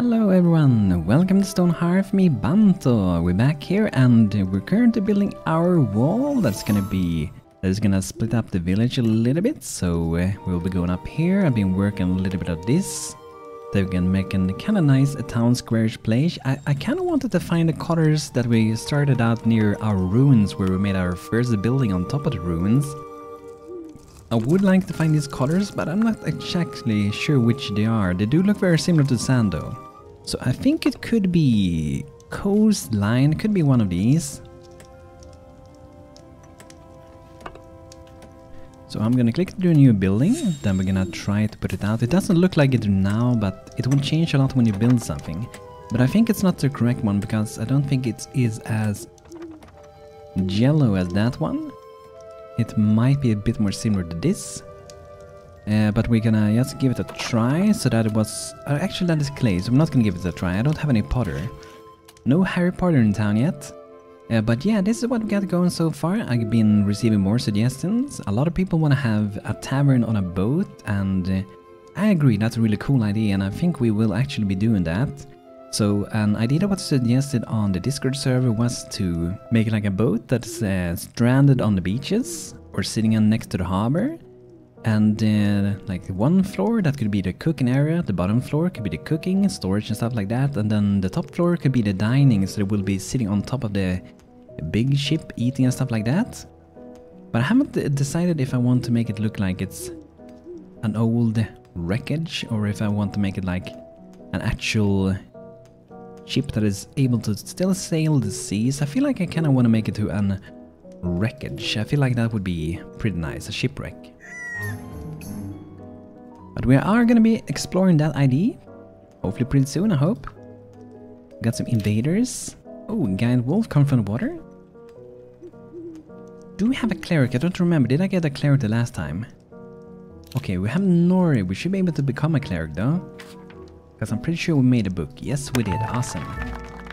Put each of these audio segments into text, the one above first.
Hello everyone, welcome to StoneHearth, me Banto. We're back here and we're currently building our wall that's gonna split up the village a little bit. So we'll be going up here. I've been working a little bit of this. So we can make a kind of nice town squarish place. I kind of wanted to find the colors that we started out near our ruins where we made our first building on top of the ruins. I would like to find these colors, but I'm not exactly sure which they are. They do look very similar to sand though. So I think it could be coastline, it could be one of these. So I'm gonna click to do a new building, then we're gonna try to put it out. It doesn't look like it now, but it will change a lot when you build something. But I think it's not the correct one because I don't think it is as yellow as that one. It might be a bit more similar to this, but we're gonna just give it a try. So that it was actually that is clay, so I'm not gonna give it a try. I don't have any Potter, no Harry Potter in town yet. But yeah, this is what we got going so far. I've been receiving more suggestions. A lot of people want to have a tavern on a boat, and I agree, that's a really cool idea, and I think we will actually be doing that. So an idea that was suggested on the Discord server was to make like a boat that's stranded on the beaches or sitting on next to the harbor. And like one floor that could be the cooking area, the bottom floor could be the cooking, storage and stuff like that. And then the top floor could be the dining, so it will be sitting on top of the big ship eating and stuff like that. But I haven't decided if I want to make it look like it's an old wreckage or if I want to make it like an actual ship that is able to still sail the seas. I feel like I kind of want to make it to an wreckage. I feel like that would be pretty nice, a shipwreck. But we are going to be exploring that idea, hopefully pretty soon, I hope. Got some invaders. Oh, giant wolf come from the water. Do we have a cleric? I don't remember. Did I get a cleric the last time? Okay, we have Nori. We should be able to become a cleric though. Because I'm pretty sure we made a book. Yes, we did. Awesome.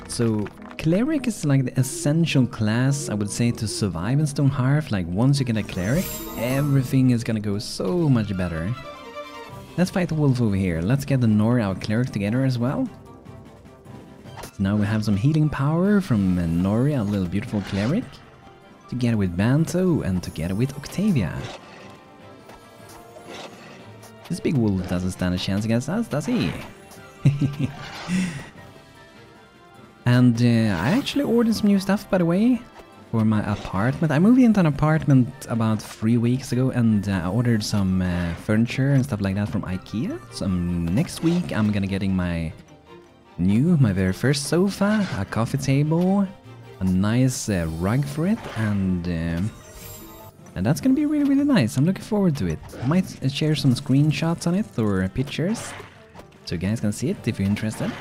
So, cleric is like the essential class, I would say, to survive in Stonehearth. Like, once you get a cleric, everything is gonna go so much better. Let's fight the wolf over here. Let's get the Nori, our cleric, together as well. So now we have some healing power from Nori, our little beautiful cleric. Together with Banto and together with Octavia. This big wolf doesn't stand a chance against us, does he? And I actually ordered some new stuff, by the way, for my apartment. I moved into an apartment about 3 weeks ago, and I ordered some furniture and stuff like that from IKEA. So next week I'm gonna getting my very first sofa, a coffee table, a nice rug for it, and that's gonna be really, really nice. I'm looking forward to it. I might share some screenshots on it or pictures, so you guys can see it if you're interested.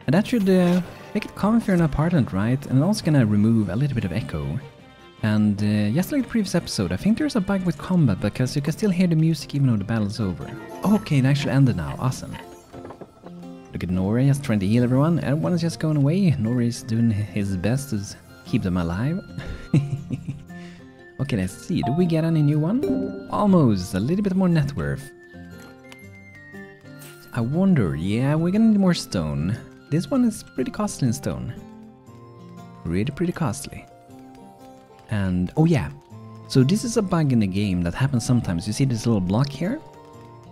And that should make it comfier in an apartment, right? And also gonna remove a little bit of echo. And just like the previous episode, I think there's a bug with combat because you can still hear the music even though the battle's over. Okay, it actually ended now. Awesome. Look at Nori just trying to heal everyone. Everyone is just going away. Nori is doing his best to keep them alive. Okay, let's see. Do we get any new one? Almost. A little bit more net worth. I wonder. Yeah, we're gonna need more stone. This one is pretty costly in stone. Pretty costly. And, oh yeah. So this is a bug in the game that happens sometimes. You see this little block here?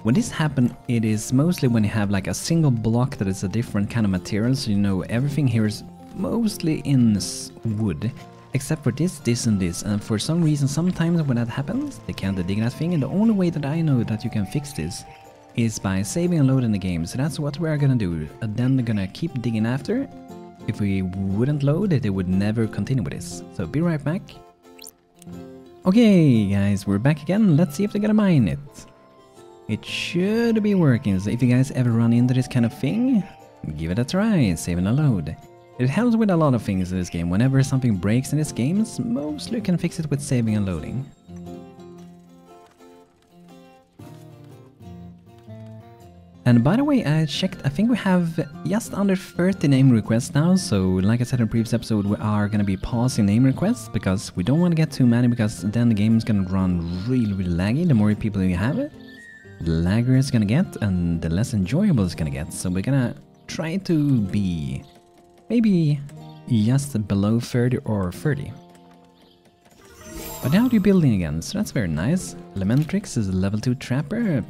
When this happens, it is mostly when you have like a single block that is a different kind of material. So you know everything here is mostly in wood. Except for this, and this. And for some reason, sometimes when that happens, they can't dig that thing. And the only way that I know that you can fix this is by saving and loading the game. So that's what we're gonna do. And then they're gonna keep digging after. If we wouldn't load it, they would never continue with this. So be right back. Okay, guys, we're back again. Let's see if they're gonna mine it. It should be working. So if you guys ever run into this kind of thing, give it a try. Save and load. It helps with a lot of things in this game. Whenever something breaks in this game, mostly you can fix it with saving and loading. And by the way, I checked, I think we have just under 30 name requests now, so like I said in the previous episode, we are going to be pausing name requests, because we don't want to get too many, because then the game is going to run really, really laggy the more people you have it. the lagger it's gonna get and the less enjoyable it's gonna get. So we're gonna try to be maybe just below 30 or 30. But now you're building again, so that's very nice. Elementrix is a level 2 trapper.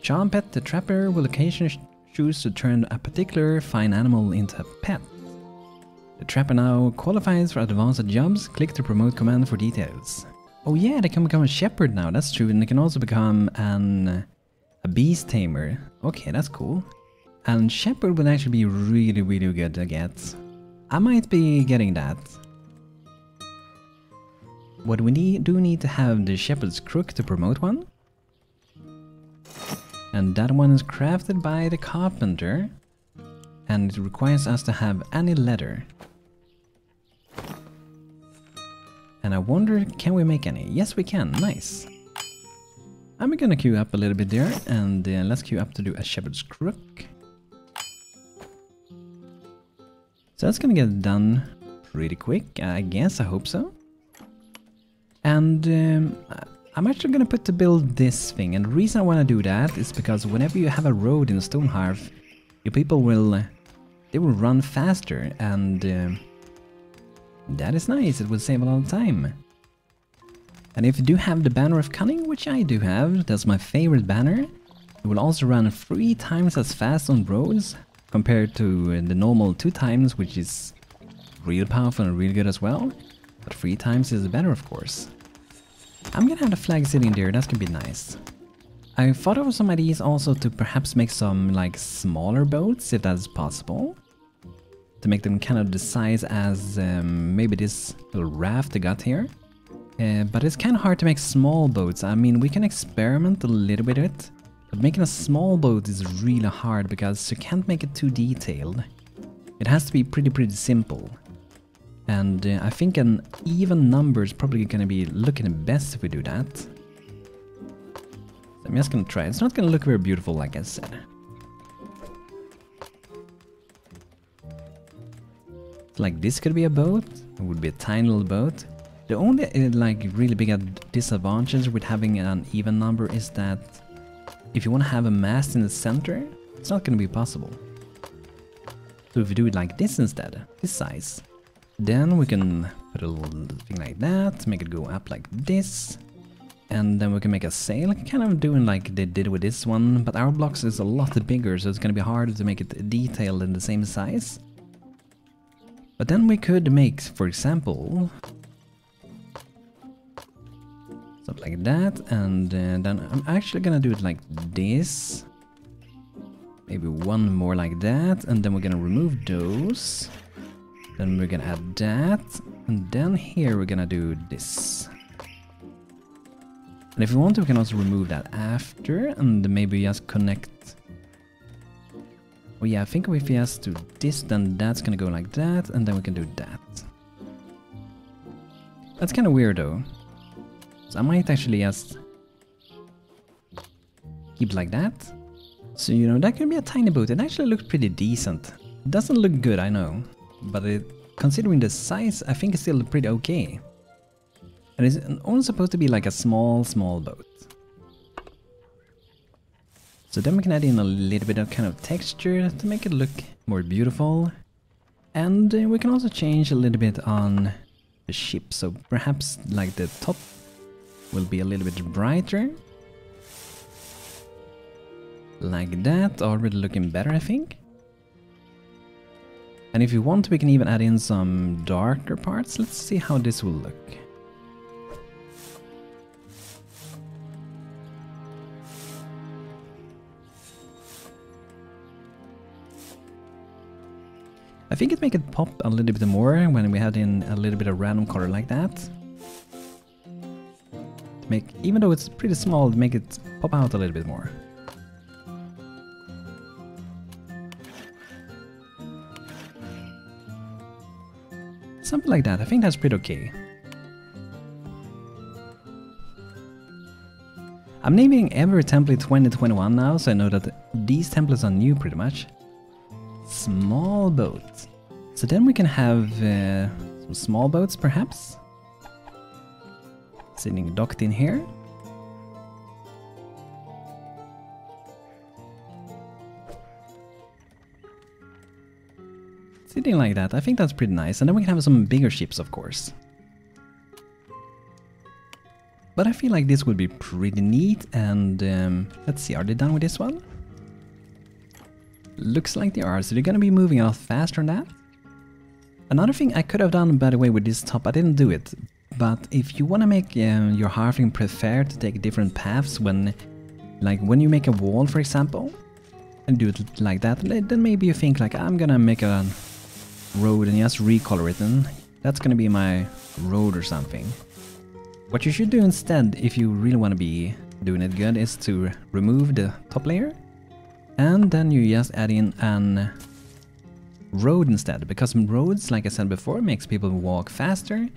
Chompet, the trapper, will occasionally choose to turn a particular fine animal into a pet. The trapper now qualifies for advanced jobs. Click the promote command for details. Oh yeah, they can become a shepherd now, that's true. And they can also become a beast tamer. Okay, that's cool. And shepherd would actually be really, really good to get. I might be getting that. What we need to have the shepherd's crook to promote one. And that one is crafted by the carpenter. And it requires us to have any leather. And I wonder, can we make any? Yes, we can. Nice. I'm gonna queue up a little bit there. And let's queue up to do a shepherd's crook. So that's gonna get done pretty quick, I guess. I hope so. And I'm actually gonna put to build this thing, and the reason I want to do that is because whenever you have a road in Stonehearth, your people will run faster, and that is nice. It will save a lot of time. And if you do have the Banner of Cunning, which I do have, that's my favorite banner, it will also run 3 times as fast on roads compared to the normal 2 times, which is real powerful and real good as well. But 3 times is better, of course. I'm gonna have the flag sitting there, that's gonna be nice. I thought of some ideas also to perhaps make some like smaller boats, if that's possible. To make them kind of the size as maybe this little raft I got here. But it's kind of hard to make small boats. I mean, we can experiment a little bit with it. But making a small boat is really hard because you can't make it too detailed. It has to be pretty simple. And I think an even number is probably going to be looking the best if we do that. So I'm just going to try. It's not going to look very beautiful, like I said. Like this could be a boat. It would be a tiny little boat. The only like really big disadvantage with having an even number is that if you want to have a mast in the center, it's not going to be possible. So if you do it like this instead, this size, then we can put a little thing like that, make it go up like this. And then we can make a sail, kind of doing like they did with this one, but our blocks is a lot bigger, so it's going to be harder to make it detailed in the same size. But then we could make, for example, something like that, and then I'm actually going to do it like this. Maybe one more like that, and then we're going to remove those. Then we're gonna add that, and then here we're gonna do this. And if we want to, we can also remove that after, and maybe just connect. Oh yeah, I think if we just do this, then that's gonna go like that, and then we can do that. That's kind of weird though. So I might actually just keep it like that. So you know, that could be a tiny boat. It actually looks pretty decent. It doesn't look good, I know. But considering the size, I think it's still pretty okay. And it's only supposed to be like a small boat. So then we can add in a little bit of kind of texture to make it look more beautiful. And we can also change a little bit on the ship. So perhaps like the top will be a little bit brighter. Like that, already looking better, I think. And if you want, we can even add in some darker parts. Let's see how this will look. I think it makes it pop a little bit more when we add in a little bit of random color like that. To make, even though it's pretty small, to make it pop out a little bit more. Something like that, I think that's pretty okay. I'm naming every template 2021 now, so I know that these templates are new pretty much. Small boat. So then we can have some small boats perhaps. Sitting docked in here. Sitting like that, I think that's pretty nice. And then we can have some bigger ships, of course. But I feel like this would be pretty neat. And let's see, are they done with this one? Looks like they are, so they're gonna be moving a lot faster than that. Another thing I could have done, by the way, with this top, I didn't do it. But if you want to make your halfling prefer to take different paths when you make a wall, for example, and do it like that, then maybe you think like, I'm gonna make a road and just recolor it, and that's gonna be my road or something. What you should do instead, if you really want to be doing it good, is to remove the top layer, and then you just add in an road instead, because roads, like I said before, makes people walk faster,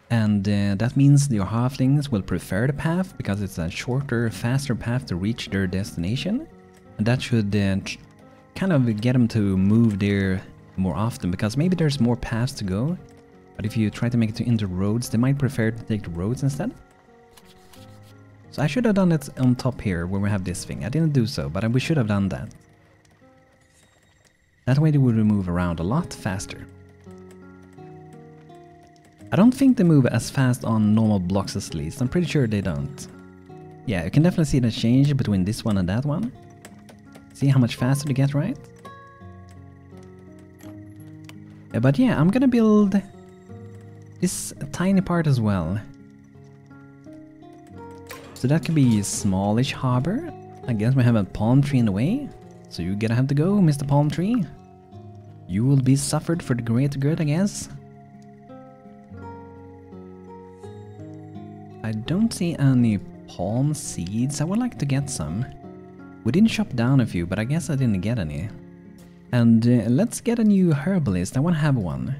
and that means your halflings will prefer the path because it's a shorter, faster path to reach their destination, and that should kind of get them to move there more often, because maybe there's more paths to go, but if you try to make it into roads, they might prefer to take the roads instead. So I should have done it on top here where we have this thing. I didn't do so, but we should have done that. That way they would move around a lot faster. I don't think they move as fast on normal blocks at least. I'm pretty sure they don't. Yeah, you can definitely see the change between this one and that one. See how much faster they get, right? But yeah, I'm gonna build this tiny part as well. So that could be a smallish harbor. I guess we have a palm tree in the way. So you're gonna have to go, Mr. Palm Tree. You will be suffered for the greater good, I guess. I don't see any palm seeds. I would like to get some. We didn't chop down a few, but I guess I didn't get any. And let's get a new herbalist. I want to have one.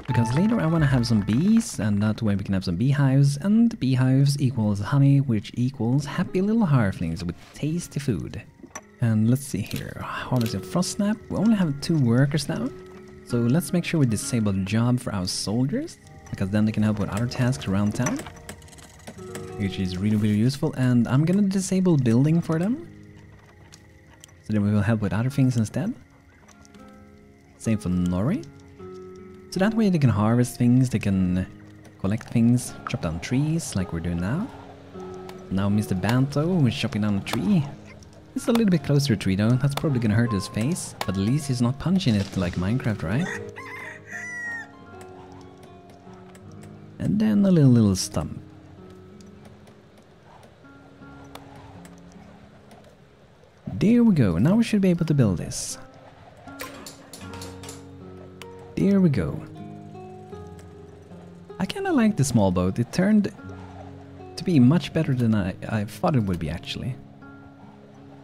Because later I want to have some bees, and that way we can have some beehives. And beehives equals honey, which equals happy little halflings with tasty food. And let's see here, harvest and frost snap. We only have 2 workers now, so let's make sure we disable the job for our soldiers, because then they can help with other tasks around town, which is really useful. And I'm gonna disable building for them, so then we will help with other things instead. Same for Nori, so that way they can harvest things, they can collect things, chop down trees like we're doing now. Now Mr. Banto is chopping down a tree. It's a little bit closer to a tree though, that's probably gonna hurt his face, but at least he's not punching it like Minecraft, right? And then a little stump. There we go, now we should be able to build this. There we go. I kinda like the small boat, it turned to be much better than I thought it would be actually.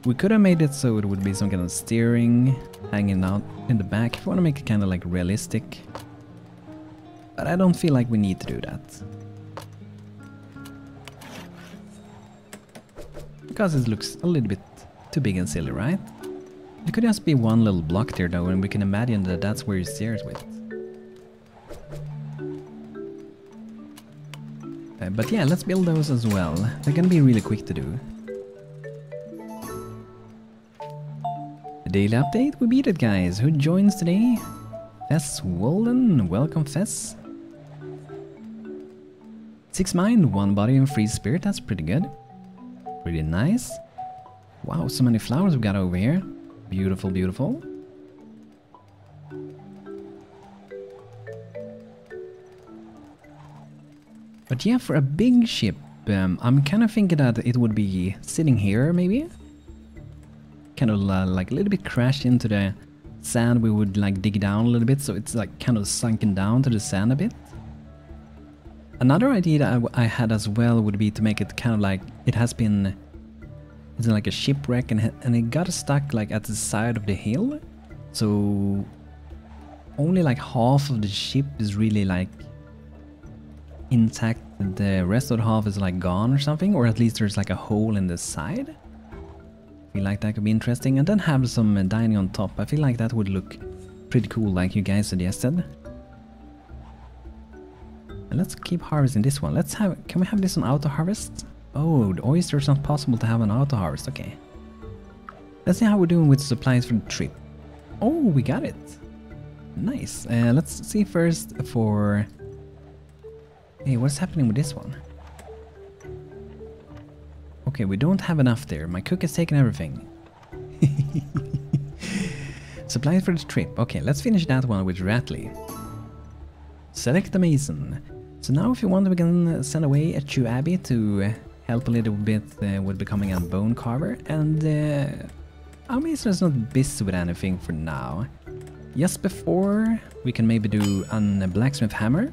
We could have made it so it would be some kind of steering hanging out in the back if you want to make it kind of like realistic. But I don't feel like we need to do that. Because it looks a little bit too big and silly, right? It could just be one little block there though, and we can imagine that that's where you steer it with. But yeah, let's build those as well. They're gonna be really quick to do. Daily update, we beat it guys. Who joins today? Fess Walden, welcome Fess. 6 mind, 1 body and 3 spirit, that's pretty good. Pretty nice. Wow, so many flowers we got over here. Beautiful, beautiful. But yeah, for a big ship, I'm kind of thinking that it would be sitting here maybe. Kind of like a little bit crashed into the sand. We would like dig down a little bit, so it's like kind of sunken down to the sand a bit. Another idea that I had as well would be to make it kind of like it has been, it's like a shipwreck, and it got stuck like at the side of the hill, so only like half of the ship is really like intact, the rest of the half is like gone or something, or at least there's like a hole in the side. I feel like that could be interesting, and then have some dining on top. I feel like that would look pretty cool like you guys suggested. And let's keep harvesting this one. Let's have, can we have this on auto harvest? Oh, the oyster's not possible to have an auto harvest, okay. Let's see how we're doing with supplies for the trip. Oh, we got it. Nice. Let's see first for... Hey, what's happening with this one? Okay, we don't have enough there. My cook has taken everything. Supplies for the trip. Okay, let's finish that one with Ratley. Select the mason. So now if you want, we can send away a Chu Abbey to help a little bit with becoming a bone carver. And our mason is not busy with anything for now. Just before, we can maybe do a blacksmith hammer,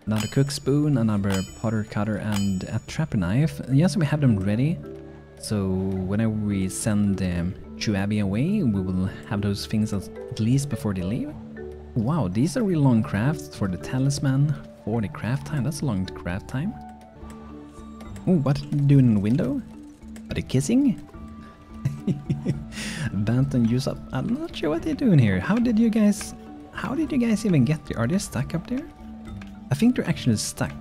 another cook spoon, another potter cutter, and a trapper knife. Yes, we have them ready. So whenever we send Chu Abbey away, we will have those things at least before they leave. Wow, these are really long crafts for the talisman, for the craft time. That's a long craft time. Oh, what are you doing in the window? Are they kissing? Banton use up. I'm not sure what they're doing here. How did you guys even get there? Are they stuck up there? I think they're actually stuck.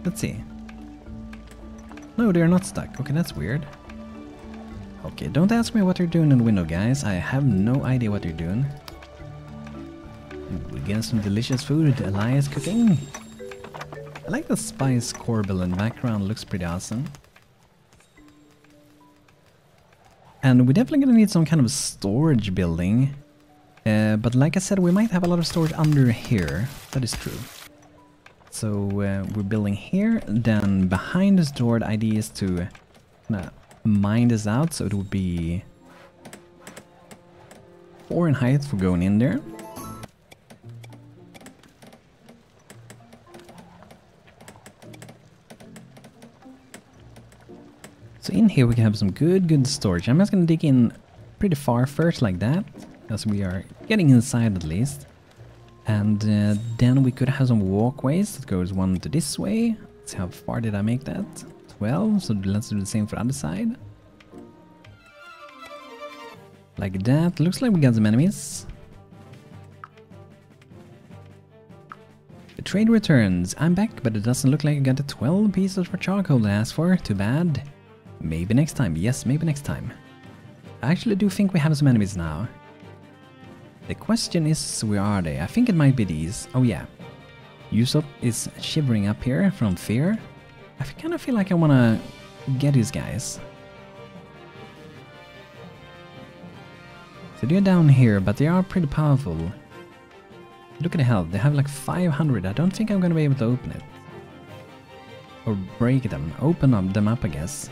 Let's see. No, they're not stuck. Okay, that's weird. Okay, don't ask me what they're doing in the window, guys. I have no idea what they're doing. We get some delicious food. Elias cooking. I like the spice corbel in the background. Looks pretty awesome. And we're definitely gonna need some kind of storage building. But like I said, we might have a lot of storage under here. That is true. So we're building here. Then behind this door, the idea is to mine this out. So it would be 4 in height for going in there. So in here we can have some good storage. I'm just gonna dig in pretty far first like that, as we are getting inside at least. And then we could have some walkways that goes one to this way. Let's see, how far did I make that? 12, so let's do the same for the other side. Like that. Looks like we got some enemies. The trade returns. I'm back, but it doesn't look like I got the 12 pieces for charcoal I asked for. Too bad. Maybe next time. Yes, maybe next time. I actually do think we have some enemies now. The question is, where are they? I think it might be these. Oh yeah. Usopp is shivering up here from fear. I kind of feel like I want to get these guys. So they're down here, but they are pretty powerful. Look at the health. They have like 500. I don't think I'm going to be able to open it. Or break them. Open them up, I guess.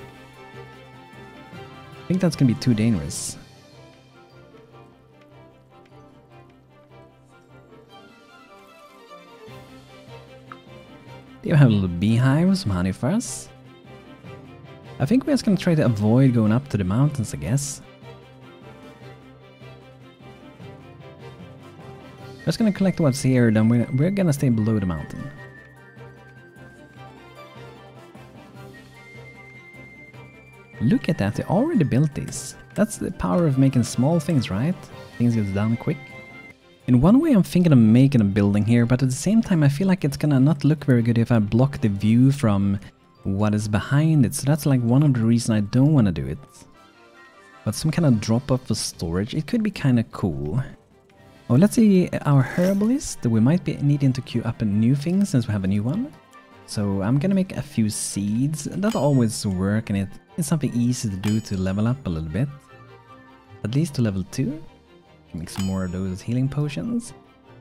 I think that's gonna be too dangerous. Do you have little beehives, some honey for us? I think we're just gonna try to avoid going up to the mountains, I guess. Just gonna collect what's here, then we're gonna stay below the mountain. Look at that, they already built these. That's the power of making small things, right? Things get done quick. In one way I'm thinking of making a building here, but at the same time I feel like it's gonna not look very good if I block the view from what is behind it. So that's like one of the reasons I don't want to do it. But some kind of drop off for storage, it could be kind of cool. Oh, let's see our herbalist. We might be needing to queue up a new thing since we have a new one. So I'm gonna make a few seeds. That'll always work, and it's something easy to do to level up a little bit. At least to level 2. Make some more of those healing potions.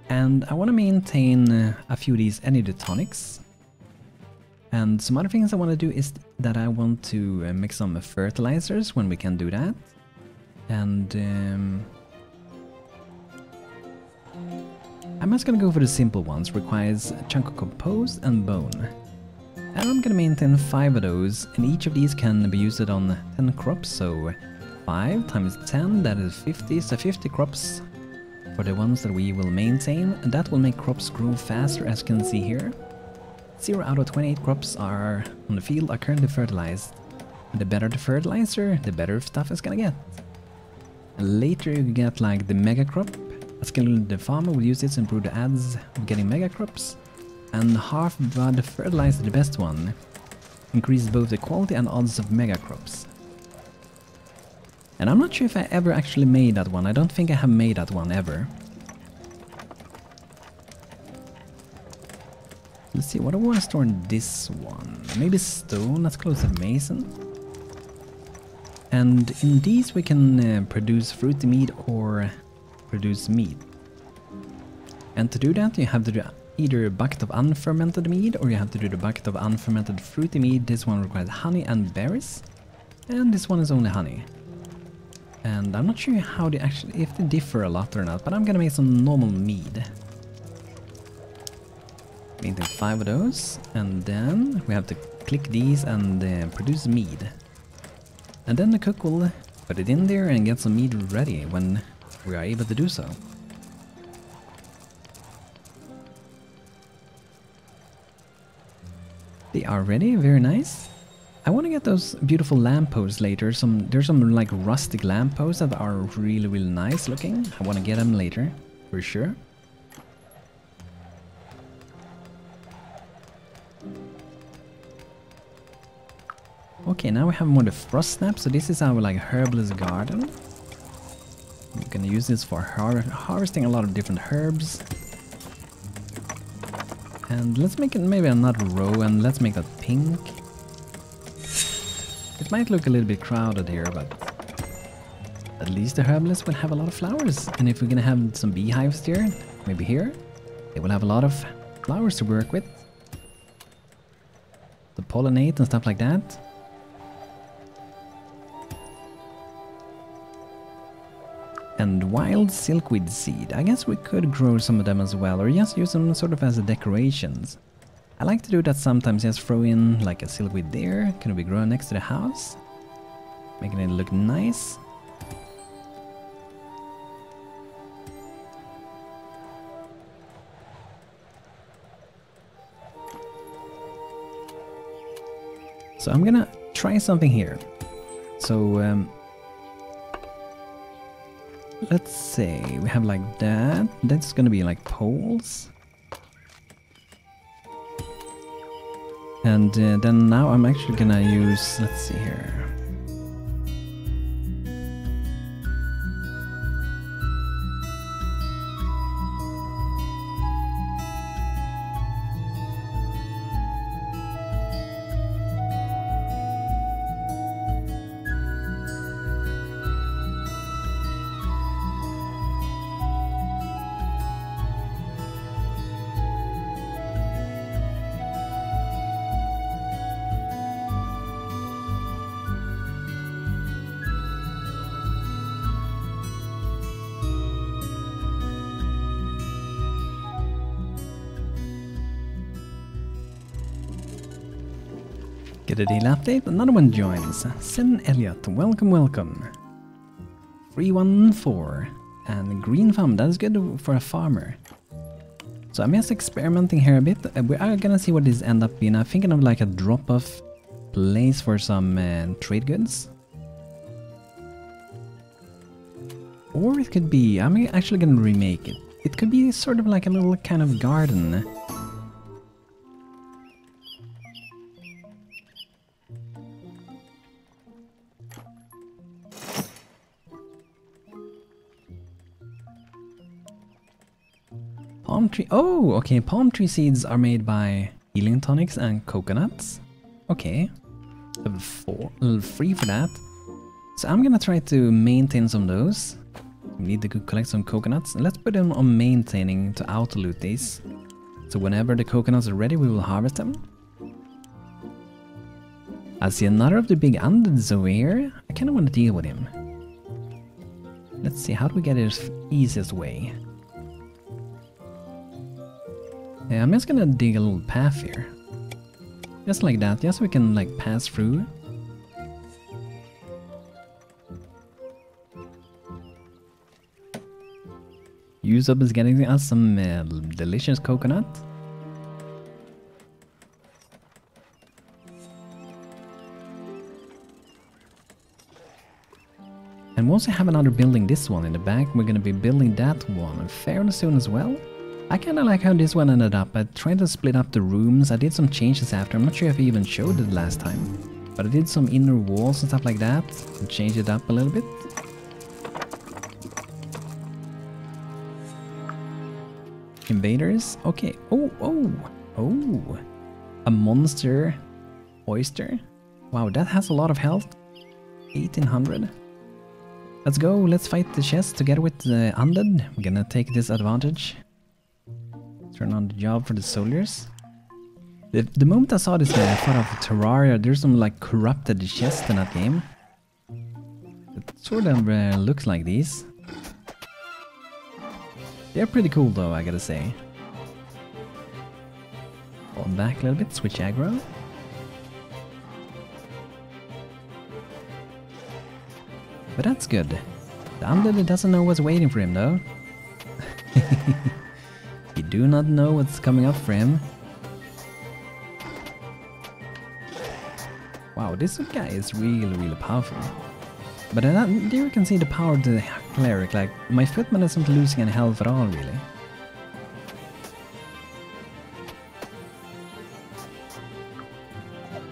And I want to maintain a few of these energy tonics. And some other things I want to do is that I want to mix some fertilizers when we can do that. And I'm just gonna go for the simple ones. Requires a chunk of compost and bone. And I'm gonna maintain 5 of those, and each of these can be used on 10 crops, so 5 times 10, that is 50, so 50 crops for the ones that we will maintain, and that will make crops grow faster, as you can see here. 0 out of 28 crops are on the field are currently fertilized. And the better the fertilizer, the better stuff is gonna get. And later you get like the mega crop. The farmer will use it to improve the odds of getting mega crops. And half blood fertilizer, the best one, increases both the quality and odds of mega crops. And I'm not sure if I ever actually made that one. I don't think I have made that one ever. Let's see, what do I want to store in this one? Maybe stone, let's close the mason. And in these we can produce fruity meat or produce meat. And to do that you have to do either a bucket of unfermented meat or you have to do the bucket of unfermented fruity meat. This one requires honey and berries. And this one is only honey. And I'm not sure how they actually, if they differ a lot or not, but I'm gonna make some normal mead. Making 5 of those, and then we have to click these and produce mead. And then the cook will put it in there and get some mead ready when we are able to do so. They are ready, very nice. I want to get those beautiful lampposts later. There's some like rustic lampposts that are really, really nice looking. I want to get them later, for sure. Okay, now we have more the frost snap. So this is our like herbalist garden. We're gonna use this for harvesting a lot of different herbs. And let's make it maybe another row, and let's make that pink. It might look a little bit crowded here, but at least the herbalist will have a lot of flowers. And if we're gonna have some beehives there, maybe here, they will have a lot of flowers to work with. To pollinate and stuff like that. And wild silkweed seed. I guess we could grow some of them as well, or just use them sort of as a decorations. I like to do that sometimes, just throw in like a silkweed there. Can be grown next to the house, making it look nice. So I'm gonna try something here. So let's say we have like that. That's gonna be like poles. And then now I'm actually gonna use, let's see here. Get a daily update, another one joins. Sen Elliot, welcome, welcome. 314 and green farm, that's good for a farmer. So I'm just experimenting here a bit. We are gonna see what this end up being. I'm thinking of like a drop-off place for some trade goods. Or it could be, I'm actually gonna remake it. It could be sort of like a little kind of garden. Palm tree. Oh, okay. Palm tree seeds are made by healing tonics and coconuts. Okay. Level 4. Level 3 for that. So I'm gonna try to maintain some of those. We need to collect some coconuts. Let's put them on maintaining to auto-loot these. So whenever the coconuts are ready, we will harvest them. I see another of the big undeads over here. I kinda wanna deal with him. Let's see, how do we get it the easiest way? Yeah, I'm just gonna dig a little path here. Just like that, just so we can like pass through. Usopp is getting us some delicious coconut. And we also have another building, this one in the back. We're gonna be building that one fairly soon as well. I kinda like how this one ended up. I tried to split up the rooms. I did some changes after. I'm not sure if I even showed it last time. But I did some inner walls and stuff like that. And changed it up a little bit. Invaders. Okay. Oh. Oh, a monster oyster. Wow, that has a lot of health. 1800. Let's go, let's fight the chest together with the undead. We're gonna take this advantage. Turn on the job for the soldiers. The moment I saw this game, I thought of Terraria. There's some like corrupted chest in that game. It sort of looks like these. They're pretty cool though, I gotta say. Fall back a little bit, switch aggro. But that's good. The undead doesn't know what's waiting for him though. You do not know what's coming up for him. Wow, this guy is really powerful. But there you can see the power of the cleric. Like, my footman isn't losing any health at all, really.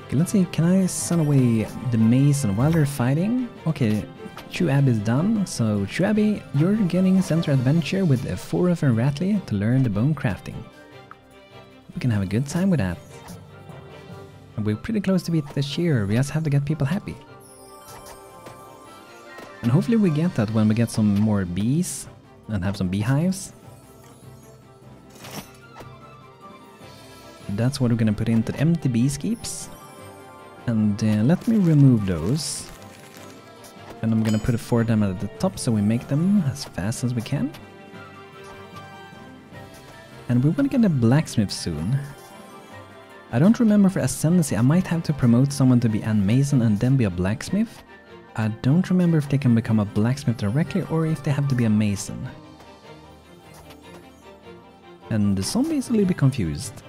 Okay, let's see, can I send away the mason while they're fighting? Okay, Chuabi is done, so Chuabi, you're getting center adventure with Foreth and Ratley to learn the bone crafting. We can have a good time with that. And we're pretty close to beat the shear, we just have to get people happy. And hopefully we get that when we get some more bees and have some beehives. That's what we're gonna put into the empty bees keeps. And let me remove those. And I'm gonna put 4 of them at the top so we make them as fast as we can. And we want to get a blacksmith soon. I don't remember for Ascendancy, I might have to promote someone to be a mason and then be a blacksmith. I don't remember if they can become a blacksmith directly or if they have to be a mason. And the zombie is a little bit confused.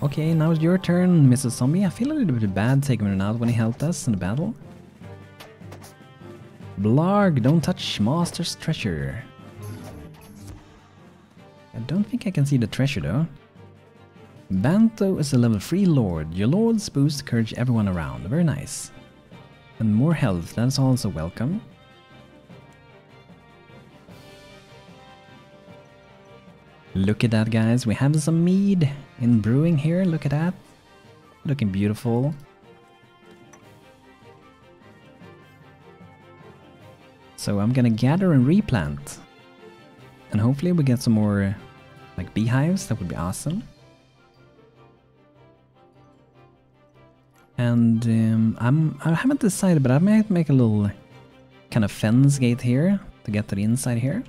Okay, now it's your turn, Mrs. Zombie. I feel a little bit bad taking him out when he helped us in the battle. Blarg, don't touch Master's treasure. I don't think I can see the treasure though. Banto is a level 3 lord. Your lords boost courage everyone around. Very nice. And more health, that's also welcome. Look at that, guys, we have some mead in brewing here, look at that. Looking beautiful. So I'm gonna gather and replant. And hopefully we get some more like beehives, that would be awesome. And I haven't decided, but I might make a little kind of fence gate here to get to the inside here.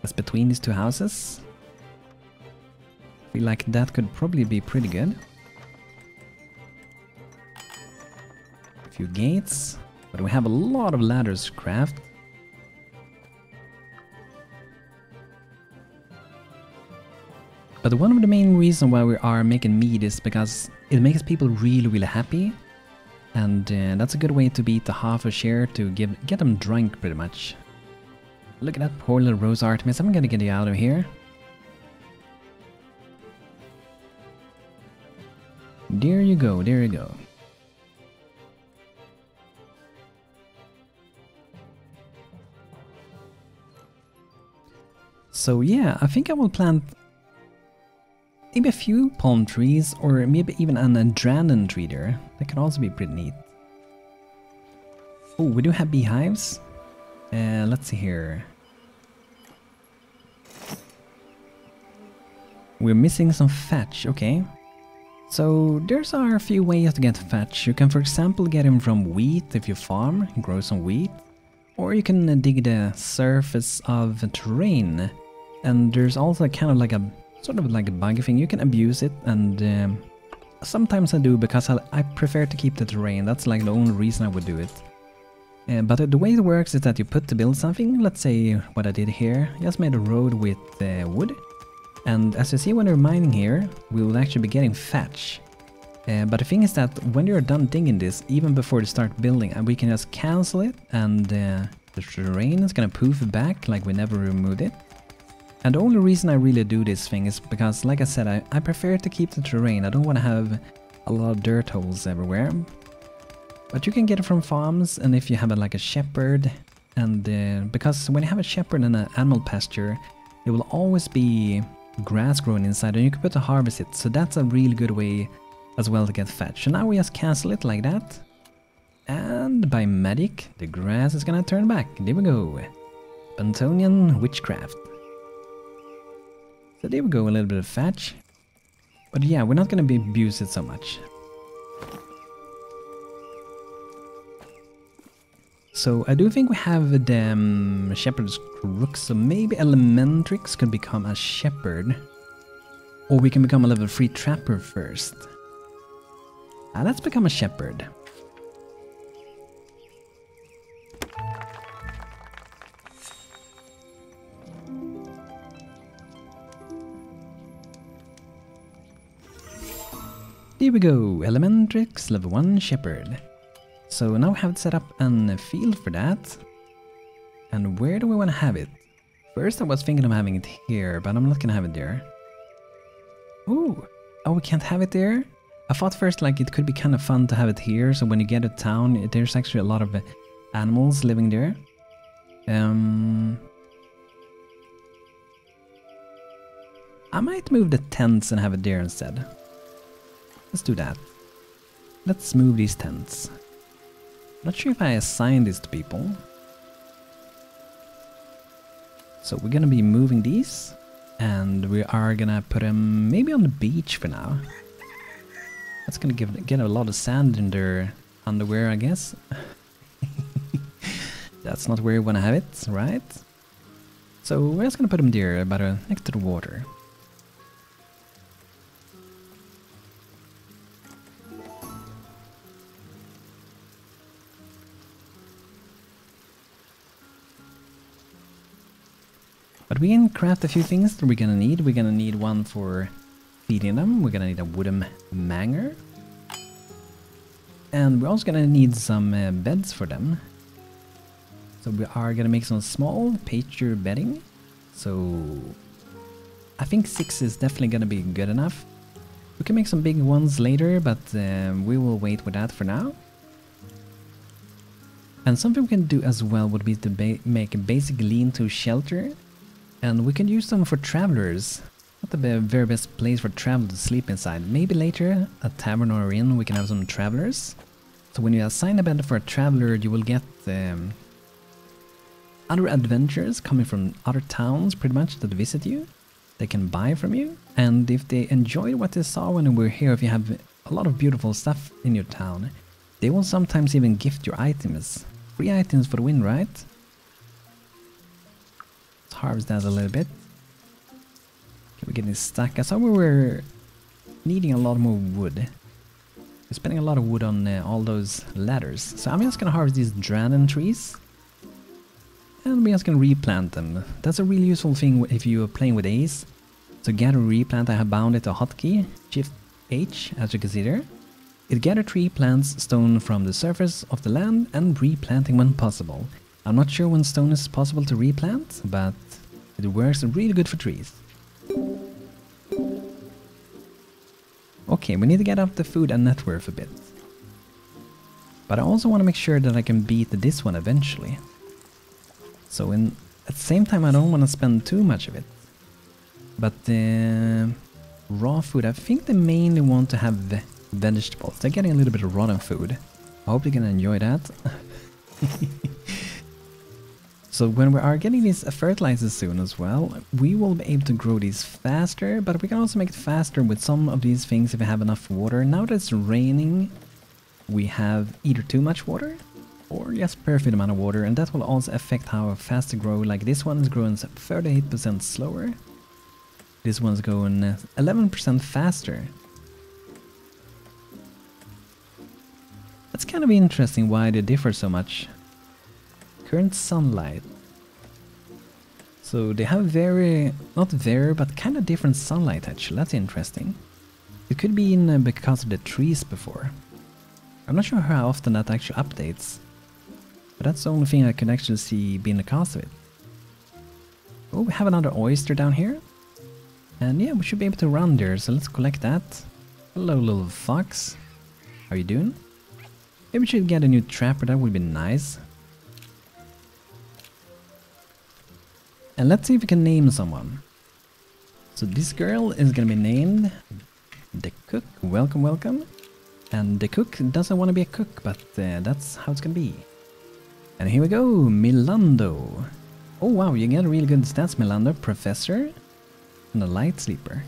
That's between these two houses. I feel like that could probably be pretty good. A few gates, but we have a lot of ladders to craft. But one of the main reasons why we are making mead is because it makes people really happy. And that's a good way to beat the half a share to get them drunk pretty much. Look at that poor little Rose Artemis, I'm gonna get you out of here. There you go, there you go. So yeah, I think I will plant maybe a few palm trees or maybe even an andrandan tree there. That could also be pretty neat. Oh, we do have beehives. Let's see here. We're missing some thatch, okay. So there's a few ways to get thatch. You can, for example, get them from wheat if you farm and grow some wheat. Or you can dig the surface of the terrain. And there's also kind of like a sort of like a bug thing. You can abuse it, and sometimes I do because I prefer to keep the terrain. That's like the only reason I would do it. But the way it works is that you put to build something. Let's say what I did here. I just made a road with wood. And as you see when we're mining here, we will actually be getting thatch. But the thing is that when you're done digging this, even before you start building, we can just cancel it, and the terrain is gonna poof back like we never removed it. And the only reason I really do this thing is because, like I said, I prefer to keep the terrain. I don't want to have a lot of dirt holes everywhere. But you can get it from farms, and if you have like a shepherd, and because when you have a shepherd in an animal pasture, there will always be grass growing inside, and you can put to harvest it, so that's a really good way as well to get fetch. So now we just cancel it like that, and by magic the grass is gonna turn back. There we go. Bantonian witchcraft. So there we go, a little bit of fetch. But yeah, we're not gonna be abused it so much. So I do think we have the shepherd's crook, so maybe Elementrix could become a shepherd. Or we can become a level 3 trapper first. Let's become a shepherd. There we go, Elementrix, level 1 shepherd. So now we have set up a field for that. And where do we want to have it? First I was thinking of having it here, but I'm not gonna have it there. Ooh, oh, we can't have it there? I thought first like it could be kind of fun to have it here, so when you get to town, there's actually a lot of animals living there. I might move the tents and have it there instead. Let's do that. Let's move these tents. Not sure if I assign this to people. So we're gonna be moving these, and we are gonna put them maybe on the beach for now. That's gonna get a lot of sand in their underwear, I guess. That's not where we wanna have it, right? So we're just gonna put them there, next to the water. But we can craft a few things that we're gonna need. We're gonna need one for feeding them. We're gonna need a wooden manger. And we're also gonna need some beds for them. So we are gonna make some small pasture bedding. So I think 6 is definitely gonna be good enough. We can make some big ones later, but we will wait with that for now. And something we can do as well would be to make a basic lean-to shelter. And we can use them for travelers. Not the very best place for travelers to sleep inside. Maybe later, a tavern or inn, we can have some travelers. So when you assign a bed for a traveler, you will get other adventurers coming from other towns pretty much that visit you. They can buy from you. And if they enjoyed what they saw when they were here, if you have a lot of beautiful stuff in your town, they will sometimes even gift your items. Free items for the win, right? Harvest that a little bit. Okay, we're getting stuck. I saw we were needing a lot more wood. We're spending a lot of wood on all those ladders. So I'm just gonna harvest these dragon trees. And we're just gonna replant them. That's a really useful thing if you are playing with Ace. So gather replant, I have bound it to hotkey, Shift H, as you can see there. It gather tree plants stone from the surface of the land and replanting when possible. I'm not sure when stone is possible to replant, but it works really good for trees. Okay, we need to get up the food and net worth a bit. But I also want to make sure that I can beat this one eventually. So at the same time I don't want to spend too much of it. But raw food, I think they mainly want to have vegetables. They're getting a little bit of rotten food. I hope they can enjoy that. So when we are getting these fertilizers soon as well, we will be able to grow these faster, but we can also make it faster with some of these things if we have enough water. Now that it's raining, we have either too much water or just perfect amount of water, and that will also affect how fast they grow. Like this one is growing 38% slower. This one's going 11% faster. That's kind of interesting why they differ so much. Current sunlight. So they have not very, but kind of different sunlight actually. That's interesting. It could be because of the trees before. I'm not sure how often that actually updates. But that's the only thing I can actually see being the cause of it. Oh, we have another oyster down here. And yeah, we should be able to run there, so let's collect that. Hello little fox. How you doing? Maybe we should get a new trapper, that would be nice. And let's see if we can name someone. So this girl is gonna be named the cook. Welcome, welcome. And the cook doesn't want to be a cook, but that's how it's gonna be. And here we go, Milando. Oh wow, you get really good stats, Milando. Professor and a light sleeper.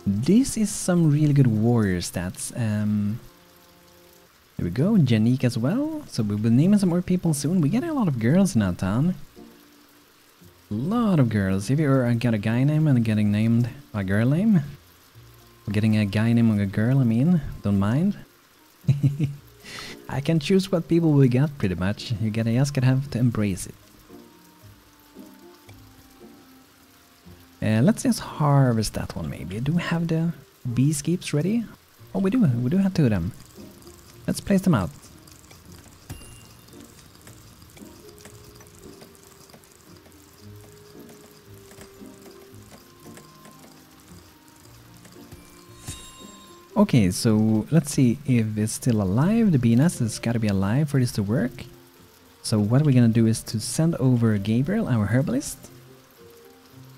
This is some really good warrior stats. Here we go, Janique as well. So we'll be naming some more people soon. We get a lot of girls in our town. A lot of girls. If you got a guy name and getting named a girl name. Getting a guy name or a girl, I mean. Don't mind. I can choose what people we get pretty much. You just gotta have to embrace it. Let's just harvest that one maybe. Do we have the bee skeeps ready? Oh, we do. We do have two of them. Let's place them out. Okay, so let's see if it's still alive. The bee nest has got to be alive for this to work. So what we're gonna do is to send over Gabriel, our herbalist.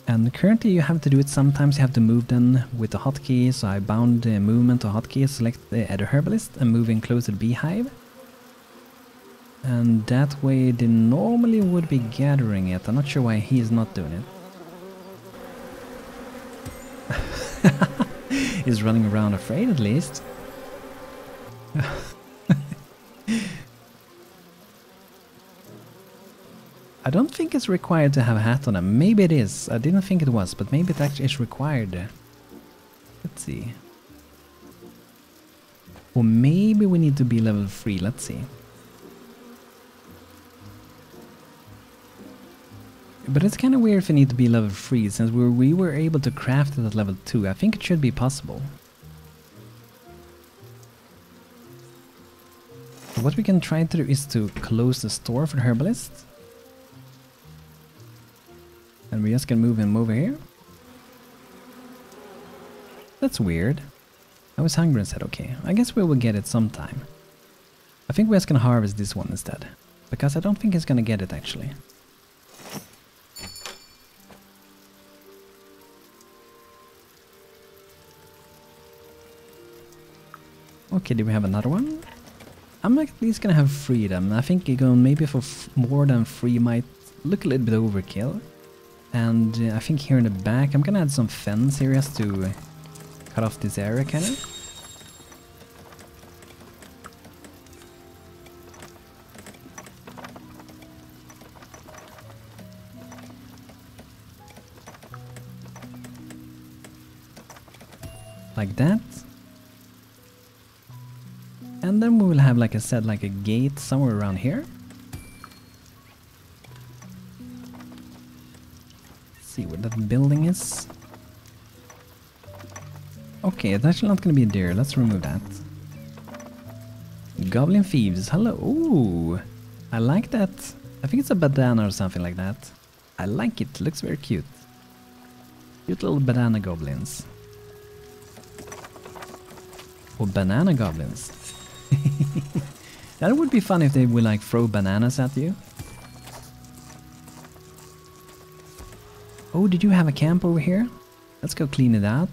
And currently you have to do it sometimes, you have to move them with the hotkey. So I bound the movement to hotkey, select the herbalist and move in close to the beehive. And that way they normally would be gathering it. I'm not sure why he's not doing it. He's running around afraid at least. I don't think it's required to have a hat on them. Maybe it is. I didn't think it was, but maybe it actually is required. Let's see. Or maybe we need to be level 3. Let's see. But it's kind of weird if we need to be level 3 since we were able to craft it at level 2. I think it should be possible. So what we can try to do is to close the store for the herbalist. And we're just gonna move him over here. That's weird. I was hungry and said, okay, I guess we will get it sometime. I think we're just gonna harvest this one instead. Because I don't think he's gonna get it actually. Okay, do we have another one? I'm at least gonna have freedom. I think going maybe for more than 3 might look a little bit overkill. And I think here in the back, I'm gonna add some fence areas to cut off this area, kinda. Like that. And then we will have, like I said, like a gate somewhere around here. See where that building is. Okay, it's actually not gonna be a deer. Let's remove that. Goblin thieves. Hello. Ooh, I like that. I think it's a bandana or something like that. I like it. Looks very cute. Cute little banana goblins. Or banana goblins. That would be fun if they would like throw bananas at you. Oh, did you have a camp over here? Let's go clean it out.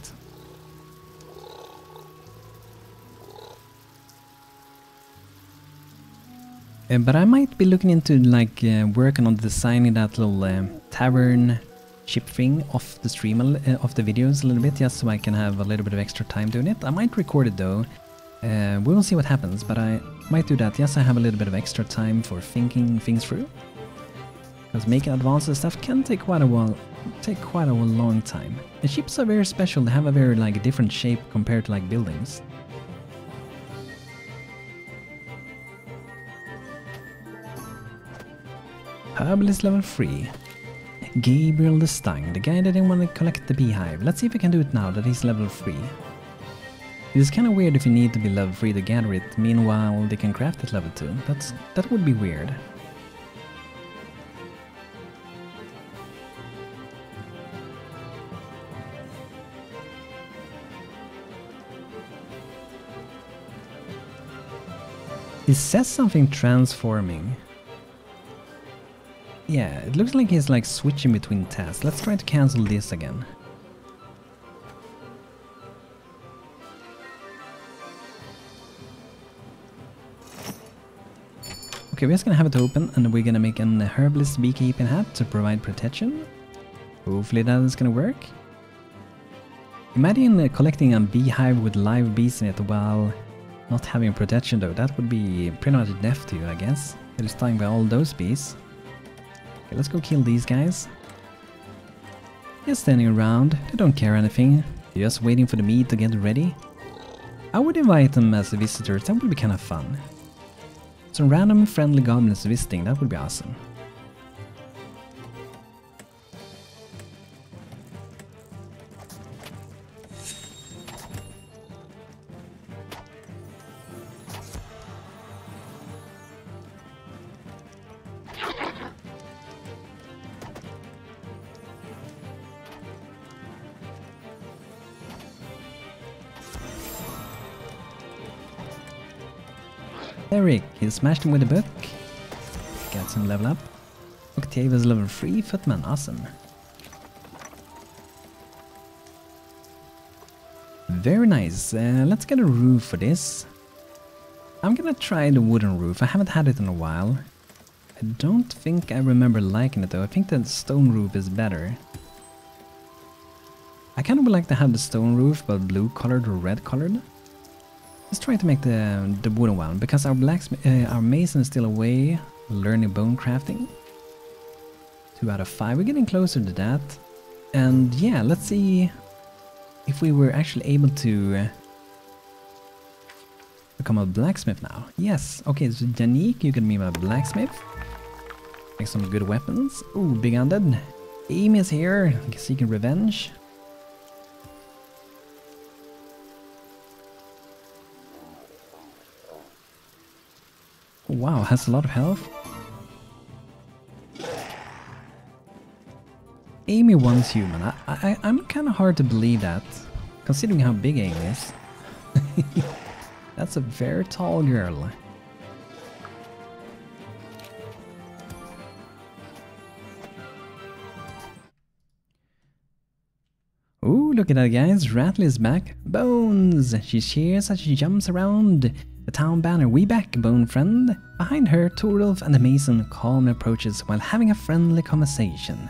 But I might be looking into like working on designing that little tavern ship thing off the stream of the videos a little bit, just so I can have a little bit of extra time doing it. I might record it though. We will see what happens, but I might do that. Yes, I have a little bit of extra time for thinking things through. Because making advanced stuff can take quite a while, long time. The ships are very special. They have a very like different shape compared to like buildings. Herbalist level 3. Gabriel the Stung, the guy that didn't want to collect the beehive. Let's see if we can do it now that he's level 3. It's kind of weird if you need to be level 3 to gather it, meanwhile they can craft it level 2. That would be weird. It says something transforming. Yeah, it looks like he's like switching between tasks. Let's try to cancel this again. Okay, we're just gonna have it open and we're gonna make an herbalist beekeeping hat to provide protection. Hopefully that is gonna work. Imagine collecting a beehive with live bees in it while not having protection though. That would be pretty much death to you, I guess. It is time by all those bees. Okay, let's go kill these guys. They're standing around, they don't care anything. They're just waiting for the meat to get ready. I would invite them as visitors, that would be kind of fun. Some random friendly goblins visiting, that would be awesome. Eric, he smashed him with a book. Got some level up. Octavia's level 3, Footman, awesome. Very nice. Let's get a roof for this. I'm gonna try the wooden roof. I haven't had it in a while. I don't think I remember liking it though. I think the stone roof is better. I kind of would like to have the stone roof, but blue colored or red colored. Let's try to make the wooden one, because our our mason is still away learning bone crafting. 2 out of 5, we're getting closer to that. And yeah, let's see if we were actually able to become a blacksmith now. Yes, okay, so Janique, you can be my blacksmith. Make some good weapons. Ooh, big undead. Amy is here, seeking revenge. Wow, has a lot of health. Amy wants human. I'm kind of hard to believe that, considering how big Amy is. That's a very tall girl. Ooh, look at that, guys. Rattly is back. Bones! She cheers as she jumps around the town banner. We back, Bone friend. Behind her, Torulf and the Mason calmly approaches while having a friendly conversation.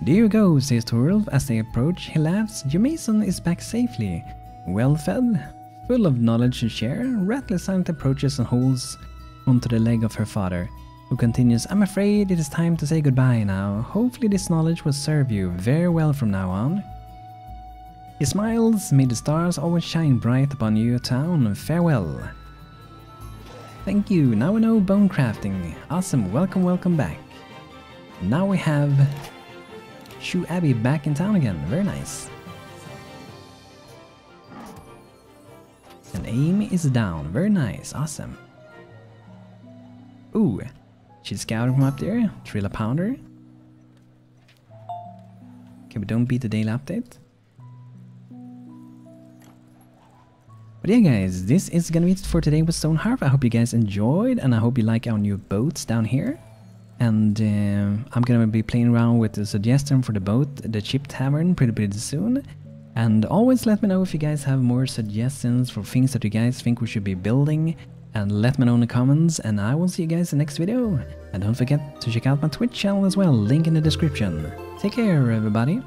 There you go, says Torulf as they approach. He laughs. Your Mason is back safely. Well fed, full of knowledge to share. Rattly silently approaches and holds onto the leg of her father, who continues, I'm afraid it is time to say goodbye now. Hopefully this knowledge will serve you very well from now on. He smiles. May the stars always shine bright upon you, town. Farewell. Thank you. Now we know bone crafting. Awesome. Welcome, welcome back. Now we have Shoe Abbey back in town again. Very nice. And Amy is down. Very nice. Awesome. Ooh. She's scouting from up there. Trill a pounder. Okay, but don't beat the daily update. But yeah, guys, this is gonna be it for today with Stonehearth. I hope you guys enjoyed, and I hope you like our new boats down here. And I'm gonna be playing around with the suggestion for the boat, the Chip Tavern, pretty soon. And always let me know if you guys have more suggestions for things that you guys think we should be building. And let me know in the comments, and I will see you guys in the next video. And don't forget to check out my Twitch channel as well, link in the description. Take care, everybody.